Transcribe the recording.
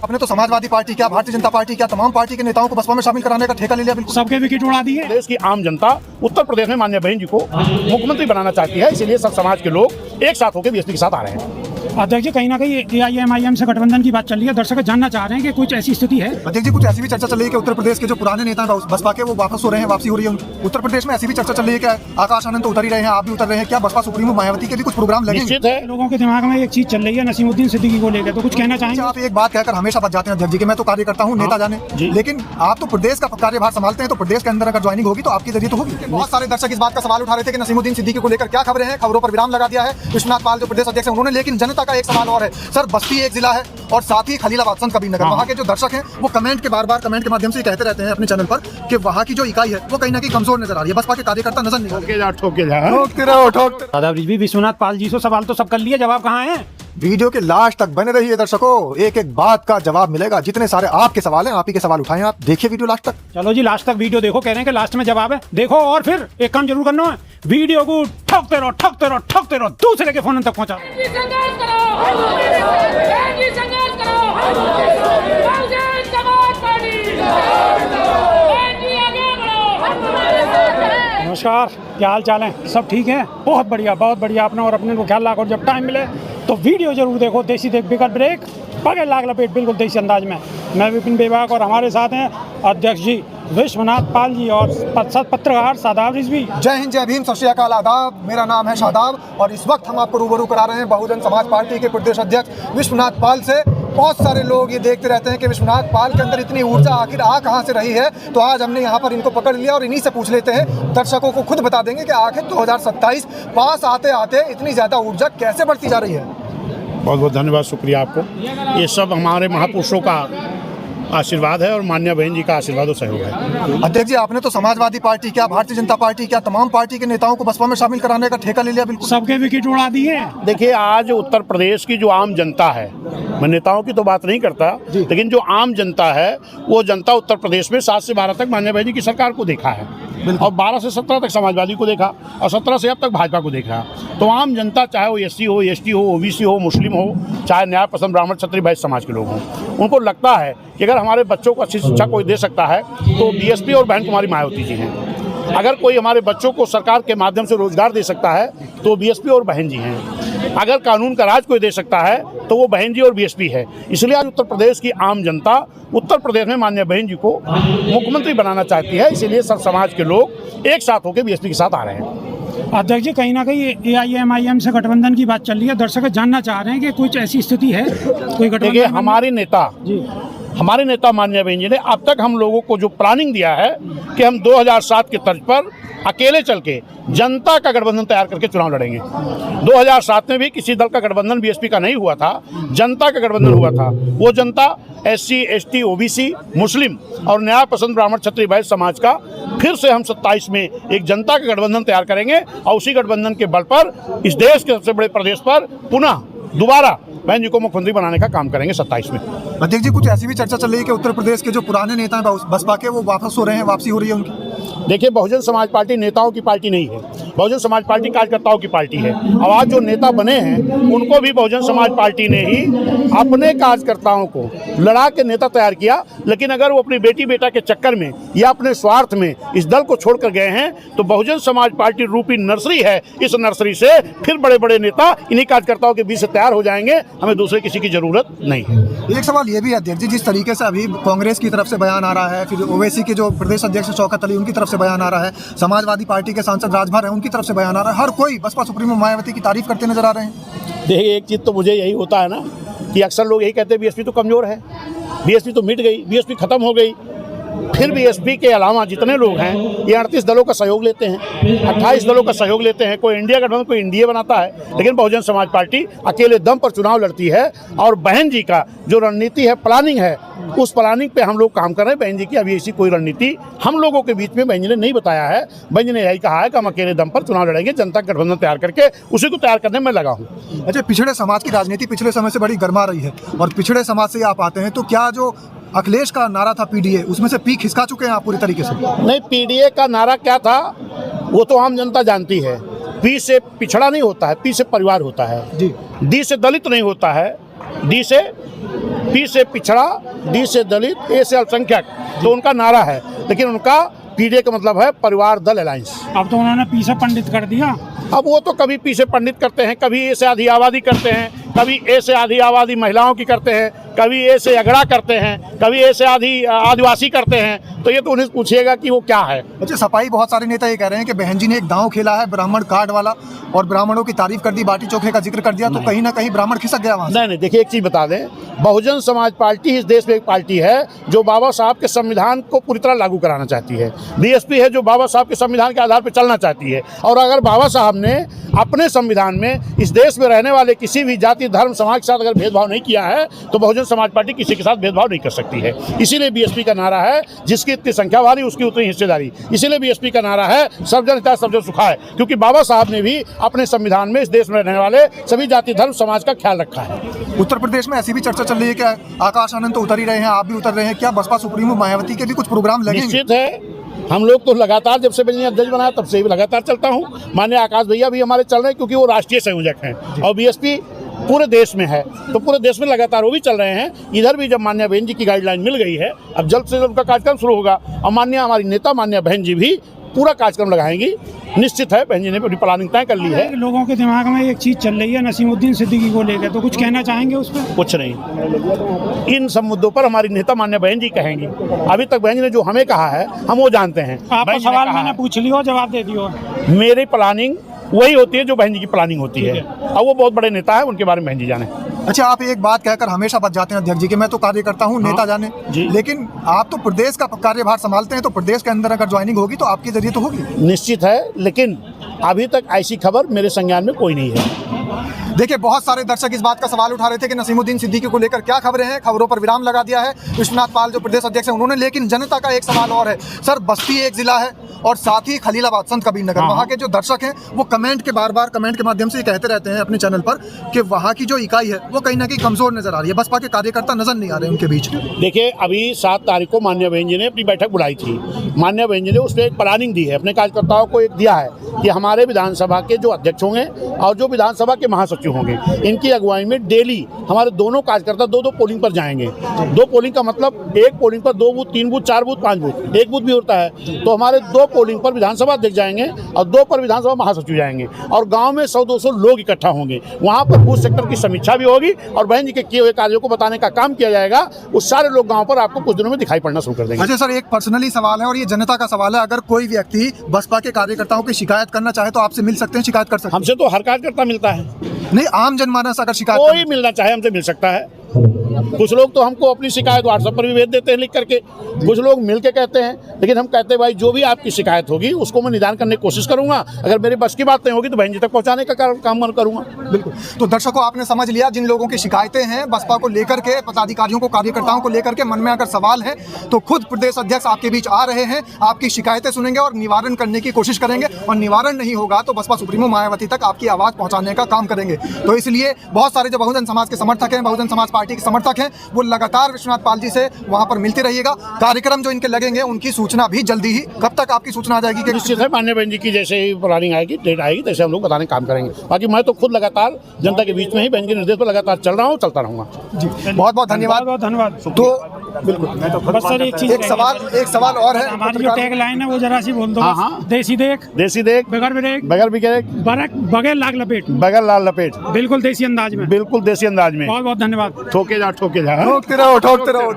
आपने तो समाजवादी पार्टी क्या, भारतीय जनता पार्टी क्या, तमाम पार्टी के नेताओं को बसपा में शामिल कराने का ठेका ले लिया। बिल्कुल सबके विकेट उड़ा दिए। देश की आम जनता उत्तर प्रदेश में माननीय बहन जी को मुख्यमंत्री बनाना चाहती है, इसीलिए सब समाज के लोग एक साथ होकर बीएसपी के साथ आ रहे हैं। अध्यक्ष जी, कहीं ना कहीं AIM-IM से गठबंधन की बात चल रही है, दर्शक जानना चाह रहे हैं कि कुछ ऐसी स्थिति है। अध्यक्ष जी, कुछ ऐसी भी चर्चा चल रही है कि उत्तर प्रदेश के जो पुराने नेता हैं बसपा के, वो वापस हो रहे हैं, वापसी हो रही है उनकी। उत्तर प्रदेश में ऐसी भी चर्चा चल रही है कि आकाश आनंद तो उतर ही रहे हैं, आप भी उतर रहे हैं, क्या बसपा सुप्रीमो मायावती के भी कुछ प्रोग्राम लगे? निश्चित है, लोगों के दिमाग में एक चीज चल रही है नसीमुद्दीन सिद्दीकी को लेकर, तो कुछ कहना चाहेंगे? आप एक बात कहकर हमेशा बच जाते हैं अध्यक्ष जी कि मैं तो कार्यकर्ता हूँ, नेता जाने, लेकिन आप तो प्रदेश का कार्यभार संभालते हैं, तो प्रदेश के अंदर अगर ज्वाइनिंग होगी तो आपके जरिए तो होगी। बहुत सारे दर्शक इस बात का सवाल उठा रहे थे कि नसीमुद्दीन सिद्दीकी को लेकर क्या खबरें हैं, खबरों पर विराम लगा दिया है विश्वनाथ पाल जो प्रदेश अध्यक्ष हैं उन्होंने। लेकिन जनता का एक सवाल और है सर, बस्ती एक जिला है और साथ ही खलीलाबाद संत कबीरनगर, वहाँ के जो दर्शक हैं वो कमेंट के बार कमेंट के माध्यम से कहते रहते हैं अपने चैनल पर कि वहाँ की जो इकाई है वो कहीं ना कहीं कमजोर नजर आ रही है, बसपा के कार्यकर्ता नजर नहीं ठोकते रहो। दादा जी, विश्वनाथ पाल जी से सवाल तो सब कर लिए, जवाब कहाँ है? वीडियो के लास्ट तक बने रहिए दर्शकों, एक एक बात का जवाब मिलेगा। जितने सारे आपके सवाल हैं, आप ही के सवाल उठाएं, आप देखिए वीडियो लास्ट तक। चलो जी, लास्ट तक वीडियो देखो, कह रहे हैं कि लास्ट में जवाब है, देखो। और फिर एक काम जरूर करना है, वीडियो को ठोकते रहो, दूसरे के फोन तक पहुंचा। नमस्कार, क्या हाल चाल है? सब ठीक है? बहुत बढ़िया आपने और अपने को ख्याल रखो। जब टाइम मिले तो वीडियो जरूर देखो। देसी देख बिगड़ ब्रेक पकड़ लाग लपेट, बिल्कुल देसी अंदाज में। मैं विपिन बेबाक और हमारे साथ हैं अध्यक्ष जी विश्वनाथ पाल जी और पत्रकार शादाब रिजवी। जय हिंद, जय भीम, सत श्री अकाल, आदाब। मेरा नाम है शादाब और इस वक्त हम आपको रूबरू करा रहे हैं बहुजन समाज पार्टी के प्रदेश अध्यक्ष विश्वनाथ पाल से। बहुत सारे लोग ये देखते रहते हैं कि विश्वनाथ पाल के अंदर इतनी ऊर्जा आखिर आ कहाँ से रही है, तो आज हमने यहाँ पर इनको पकड़ लिया और इन्हीं से पूछ लेते हैं। दर्शकों को खुद बता देंगे कि आखिर 2027 पास आते आते इतनी ज़्यादा ऊर्जा कैसे बढ़ती जा रही है। बहुत बहुत धन्यवाद, शुक्रिया आपको। ये सब हमारे महापुरुषों का आशीर्वाद है और माननीय बहन जी का आशीर्वाद और सहयोग है। अध्यक्ष जी, आपने तो समाजवादी पार्टी क्या, भारतीय जनता पार्टी क्या, तमाम पार्टी के नेताओं को बसपा में शामिल कराने का ठेका ले लिया। बिल्कुल सबके विकेट उड़ा दिए। देखिए, आज उत्तर प्रदेश की जो आम जनता है, मैं नेताओं की तो बात नहीं करता, लेकिन जो आम जनता है वो जनता उत्तर प्रदेश में 7 से 12 तक माननीय बहन जी की सरकार को देखा है और 12 से 17 तक समाजवादी को देखा और 17 से अब तक भाजपा को देखा। तो आम जनता, चाहे वो SC हो, ST हो, OBC हो, मुस्लिम हो, चाहे न्याय पसंद ब्राह्मण क्षत्रिय वैश्य समाज के लोग हों, उनको लगता है कि अगर हमारे बच्चों को अच्छी शिक्षा कोई दे सकता है तो BSP और बहन कुमारी मायावती जी हैं। अगर कोई हमारे बच्चों को सरकार के माध्यम से रोजगार दे सकता है तो BSP और बहन जी हैं। अगर कानून का राज कोई दे सकता है तो वो बहन जी और BSP है। इसलिए आज उत्तर प्रदेश की आम जनता उत्तर प्रदेश में माननीय बहन जी को मुख्यमंत्री बनाना चाहती है, इसीलिए सब समाज के लोग एक साथ होकर BSP के साथ आ रहे हैं। अध्यक्ष जी, कहीं ना कहीं AIM-IM से गठबंधन की बात चल रही है, दर्शक जानना चाह रहे हैं कि कुछ ऐसी स्थिति है, कोई गठबंधन? हमारे नेता माननीय बहन जी ने अब तक हम लोगों को जो प्लानिंग दिया है कि हम 2007 के तर्ज पर अकेले चल के जनता का गठबंधन तैयार करके चुनाव लड़ेंगे। 2007 में भी किसी दल का गठबंधन BSP का नहीं हुआ था, जनता का गठबंधन हुआ था। वो जनता SC, ST, OBC, मुस्लिम और न्याय पसंद ब्राह्मण क्षत्रिय वैश्य समाज का फिर से हम 27 में एक जनता का गठबंधन तैयार करेंगे और उसी गठबंधन के बल पर इस देश के सबसे बड़े प्रदेश पर पुनः दोबारा बहन जी को मुख्यमंत्री बनाने का काम करेंगे 27 में। अध्यक्ष जी, कुछ ऐसी भी चर्चा चल रही है कि उत्तर प्रदेश के जो पुराने नेता हैं बसपा के, वो वापस हो रहे हैं, वापसी हो रही है उनकी। देखिए, बहुजन समाज पार्टी नेताओं की पार्टी नहीं है, बहुजन समाज पार्टी कार्यकर्ताओं की पार्टी है। और आज जो नेता बने हैं उनको भी बहुजन समाज पार्टी ने ही अपने कार्यकर्ताओं को लड़ा के नेता तैयार किया। लेकिन अगर वो अपनी बेटी बेटा के चक्कर में या अपने स्वार्थ में इस दल को छोड़कर गए हैं तो बहुजन समाज पार्टी रूपी नर्सरी है, इस नर्सरी से फिर बड़े बड़े नेता इन्हीं कार्यकर्ताओं के बीच से तैयार हो जाएंगे। हमें दूसरे किसी की जरूरत नहीं है। एक सवाल ये भी है अध्यक्ष जी, जिस तरीके से अभी कांग्रेस की तरफ से बयान आ रहा है, फिर OWC के जो प्रदेश अध्यक्ष शौकत अली उनकी तरफ से बयान आ रहा है, समाजवादी पार्टी के सांसद राजभर है उनकी तरफ से बयान आ रहा है, हर कोई बसपा सुप्रीमो मायावती की तारीफ करते नजर आ रहे हैं। देखिए, एक चीज़ तो मुझे यही होता है ना कि अक्सर लोग यही कहते हैं BSP तो कमज़ोर है, BSP तो मिट गई, BSP खत्म हो गई। फिर BSP के अलावा जितने लोग हैं ये 38 दलों का सहयोग लेते हैं, 28 दलों का सहयोग लेते हैं। कोई इंडिया गठबंधन, कोई NDA बनाता है, लेकिन बहुजन समाज पार्टी अकेले दम पर चुनाव लड़ती है। और बहन जी का जो रणनीति है, प्लानिंग है, उस प्लानिंग पे हम लोग काम कर रहे हैं। बहन जी की अभी ऐसी कोई रणनीति हम लोगों के बीच में बहन जी ने नहीं बताया है। बहन जी ने यही कहा है कि हम अकेले दम पर चुनाव लड़ेंगे, जनता गठबंधन तैयार करके उसी को तैयार करने में लगा हूँ। अच्छा, पिछड़े समाज की राजनीति पिछले समय से बड़ी गर्मा रही है और पिछड़े समाज से आप आते हैं, तो क्या जो अखिलेश का नारा था PDA, उसमें से पी खिसका चुके हैं आप पूरी तरीके से? नहीं, PDA का नारा क्या था वो तो आम जनता जानती है। P से पिछड़ा नहीं होता है, P से परिवार होता है, D से दलित नहीं होता है, D से पी से पिछड़ा, डी से दलित, ए से अल्पसंख्यक, तो उनका नारा है। लेकिन उनका पीडीए का मतलब है परिवार दल अलायंस। अब तो उन्होंने पी से पंडित कर दिया। अब वो तो कभी पी से पंडित करते हैं, कभी ए से आधी आबादी करते हैं, कभी ए से आधी आबादी महिलाओं की करते हैं, कभी ए से अगड़ा करते हैं, कभी ए से आधी आदिवासी करते हैं। तो ये तो उन्हें पूछिएगा कि वो क्या है। अच्छा, सपाई बहुत सारे नेता ये कह रहे हैं कि बहन जी ने एक दांव खेला है ब्राह्मण कार्ड वाला और ब्राह्मणों की तारीफ कर दी, बाटी चोखे का जिक्र कर दिया, तो कहीं ना कहीं ब्राह्मण खिसक गया वहां से। नहीं, देखिए एक चीज बता दें, बहुजन समाज पार्टी इस देश में एक पार्टी है जो बाबा साहब के संविधान को पूरी तरह लागू कराना चाहती है। बीएसपी है जो बाबा साहब के संविधान के आधार पर चलना चाहती है। और अगर बाबा साहब ने अपने संविधान में इस देश में रहने वाले किसी भी जाति, धर्म, समाज के साथ अगर भेदभाव नहीं किया है तो बहुजन समाज पार्टी किसी के साथ भेदभाव नहीं कर सकती है। इसीलिए बीएसपी का नारा है जिसकी इतनी संख्या वाली उसकी उतनी हिस्सेदारी। इसीलिए बीएसपी का नारा है सर्वजन हिताय सर्वजन सुखाय, क्योंकि बाबा साहब ने भी अपने संविधान में इस देश में रहने वाले सभी जाति, धर्म, समाज का ख्याल रखा है। उत्तर प्रदेश में ऐसी भी चर्चा चल रही है कि आकाश आनंद तो उतर ही रहे हैं, आप भी उतर रहे हैं, क्या बसपा सुप्रीमो मायावती के भी कुछ प्रोग्राम लगेंगे? निश्चित है, हम लोग तो लगातार जब से मैंने अध्यक्ष बनाया तब से भी लगातार चलता हूँ। माननीय आकाश भैया भी हमारे चल रहे हैं क्योंकि वो राष्ट्रीय संयोजक हैं और बीएसपी पूरे देश में है, तो पूरे देश में लगातार वो भी चल रहे हैं। इधर भी जब माननीय बहन जी की गाइडलाइन मिल गई है, अब जल्द से जल्द उनका कार्यक्रम शुरू होगा और माननीय हमारी नेता माननीय बहन जी भी पूरा कार्यक्रम लगाएंगी। निश्चित है, बहन जी ने अपनी प्लानिंग तय कर ली है। लोगों के दिमाग में एक चीज चल रही है नसीमुद्दीन सिद्दीकी को लेकर, तो कुछ कहना चाहेंगे उस पर? कुछ नहीं, इन सब मुद्दों पर हमारी नेता माननीय बहन जी कहेंगी। अभी तक बहन जी ने जो हमें कहा है हम वो जानते हैं। आपका सवाल मैंने पूछ लिया, जवाब दे दियो। मेरी प्लानिंग वही होती है जो बहन जी की प्लानिंग होती है और वो बहुत बड़े नेता है, उनके बारे में बहन जी जाने। अच्छा, आप एक बात कहकर हमेशा बच जाते हैं अध्यक्ष जी कि मैं तो कार्य करता हूं, नेता जाने, लेकिन आप तो प्रदेश का कार्यभार संभालते हैं, तो प्रदेश के अंदर अगर ज्वाइनिंग होगी तो आपके जरिए तो होगी। निश्चित है, लेकिन अभी तक ऐसी खबर मेरे संज्ञान में कोई नहीं है। देखिए, बहुत सारे दर्शक इस बात का सवाल उठा रहे थे कि नसीमुद्दीन सिद्दीकी को लेकर क्या खबरें हैं। खबरों पर विराम लगा दिया है विश्वनाथ पाल जो प्रदेश अध्यक्ष हैं उन्होंने, लेकिन जनता का एक सवाल और है। सर, बस्ती एक जिला है और साथ ही खलीलाबाद, संत कबीर नगर, वहाँ के जो दर्शक हैं वो कमेंट के बार-बार कमेंट के माध्यम से ये कहते रहते हैं अपने चैनल पर कि वहाँ की जो इकाई है वो कहीं ना कहीं कमजोर नजर आ रही है, बसपा के कार्यकर्ता नजर नहीं आ रहे उनके बीच। देखिए, अभी 7 तारीख को माननीय बहन जी ने अपनी बैठक बुलाई थी। माननीय बहन जी ने उसमें एक प्लानिंग दी है, अपने कार्यकर्ताओं को एक दिया है कि हमारे विधानसभा के जो अध्यक्ष होंगे और जो विधानसभा के महासचिव होंगे, इनकी अगुवाई में डेली हमारे दोनों कार्यकर्ता 2-2 पोलिंग पर जाएंगे। 2 पोलिंग का मतलब एक पोलिंग पर 2 booth, 3 booth, 4 booth, 5 booth, 1 booth भी होता है, तो हमारे 2 पोलिंग पर विधानसभा अध्यक्ष जाएंगे और 2 पर विधानसभा महासचिव जाएंगे और गांव में 100-200 लोग इकट्ठा होंगे। वहां पर बूथ सेक्टर की समीक्षा भी होगी और बहन जी के किए हुए कार्यों को बताने का काम किया जाएगा। वो सारे लोग गाँव पर आपको कुछ दिनों में दिखाई पड़ना शुरू कर देंगे। अच्छा सर, एक पर्सनली सवाल है और ये जनता का सवाल है, अगर कोई व्यक्ति बसपा के कार्यकर्ताओं की शिकायत करना चाहे तो आपसे मिल सकते हैं, शिकायत कर सकते हैं? हमसे तो हर कार्यकर्ता मिलता है। नहीं, आम जनमानस अगर शिकायत कोई मिलना चाहे हमसे मिल सकता है। कुछ लोग तो हमको अपनी शिकायत व्हाट्सएप पर भी भेज देते हैं लिख करके, कुछ लोग मिल के कहते हैं, लेकिन हम कहते हैं भाई जो भी आपकी शिकायत होगी उसको मैं निदान करने की कोशिश करूंगा, अगर मेरी बस की बात नहीं होगी तो बहन जी तक पहुंचाने का काम मैं करूंगा। बिल्कुल। तो दर्शकों, आपने समझ लिया, जिन लोगों की शिकायतें हैं बसपा को लेकर के, पदाधिकारियों को, कार्यकर्ताओं को लेकर के मन में अगर सवाल है तो खुद प्रदेश अध्यक्ष आपके बीच आ रहे हैं, आपकी शिकायतें सुनेंगे और निवारण करने की कोशिश करेंगे, और निवारण नहीं होगा तो बसपा सुप्रीमो मायावती तक आपकी आवाज़ पहुंचाने का काम करेंगे। तो इसलिए बहुत सारे जो बहुजन समाज के समर्थक हैं, बहुजन समाज पार्टी के समर्थक हैं, वो लगातार विश्वनाथ पाल जी से वहां पर मिलते रहिएगा। कार्यक्रम जो इनके लगेंगे उनकी सूचना भी जल्दी ही, कब तक आपकी सूचना आ जाएगी? निश्चित है, माननीय बहन जी की जैसे ही प्लानिंग आएगी, डेट आएगी, तैसे हम लोग बताने का काम करेंगे। बाकी मैं तो खुद लगातार जनता के बीच में ही बहन के निर्देश पर लगातार चल रहा हूँ, चलता रहूँगा। जी, बहुत बहुत धन्यवाद। बहुत धन्यवाद। तो बिल्कुल, बस सर एक चीज, एक सवाल और है। हमारी जो टैग लाइन है वो जरा सी बोल दो। हाँ। देसी देख, देसी देख, बगैर ब्रेक, बगैर ब्रेक, बगैर लाग लपेट, बगैर लाल लपेट, बिल्कुल देसी अंदाज में, बिल्कुल देसी अंदाज में। बहुत बहुत धन्यवाद। ठोके जा, ठोके जा। ठोकते रहो, ठोकते रहो।